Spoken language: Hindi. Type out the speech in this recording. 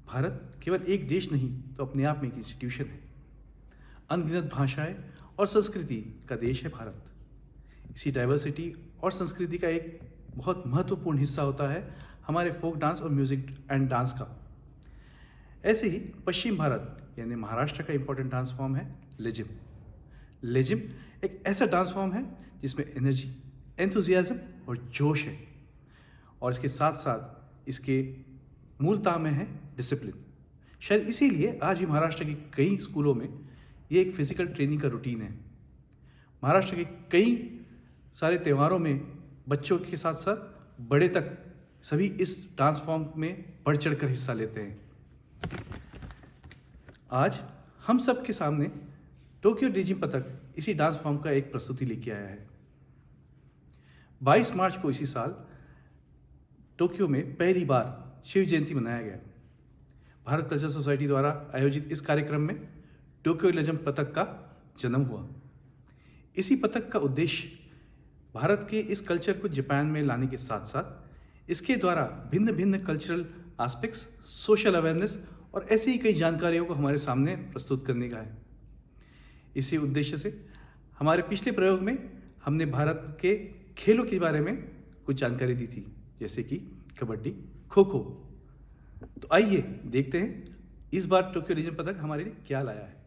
भारत केवल एक देश नहीं तो अपने आप में एक इंस्टीट्यूशन है। अनगिनत भाषाएं और संस्कृति का देश है भारत। इसी डाइवर्सिटी और संस्कृति का एक बहुत महत्वपूर्ण हिस्सा होता है हमारे फोक डांस और म्यूजिक एंड डांस का। ऐसे ही पश्चिम भारत यानी महाराष्ट्र का इंपॉर्टेंट डांस फॉर्म है लेजिम। लेजिम एक ऐसा डांस फॉर्म है जिसमें एनर्जी, एंथुजियाज्म और जोश है, और इसके साथ साथ इसके मूलता में है डिसिप्लिन। शायद इसीलिए आज भी महाराष्ट्र के कई स्कूलों में ये एक फिजिकल ट्रेनिंग का रूटीन है। महाराष्ट्र के कई सारे त्योहारों में बच्चों के साथ साथ बड़े तक सभी इस डांस फॉर्म में बढ़ चढ़कर हिस्सा लेते हैं। आज हम सब के सामने टोक्यो ड्रीम पतक इसी डांस फॉर्म का एक प्रस्तुति लेके आया है। 22 मार्च को इसी साल टोक्यो में पहली बार शिव जयंती मनाया गया। भारत कल्चरल सोसाइटी द्वारा आयोजित इस कार्यक्रम में टोक्यो ड्रीम पतक का जन्म हुआ। इसी पतक का उद्देश्य भारत के इस कल्चर को जापान में लाने के साथ साथ इसके द्वारा भिन्न भिन्न कल्चरल एस्पेक्ट्स, सोशल अवेयरनेस और ऐसी ही कई जानकारियों को हमारे सामने प्रस्तुत करने का है। इसी उद्देश्य से हमारे पिछले प्रयोग में हमने भारत के खेलों के बारे में कुछ जानकारी दी थी, जैसे कि कबड्डी, खो खो। तो आइए देखते हैं इस बार टोक्यो ड्रीम पतक हमारे लिए क्या लाया है।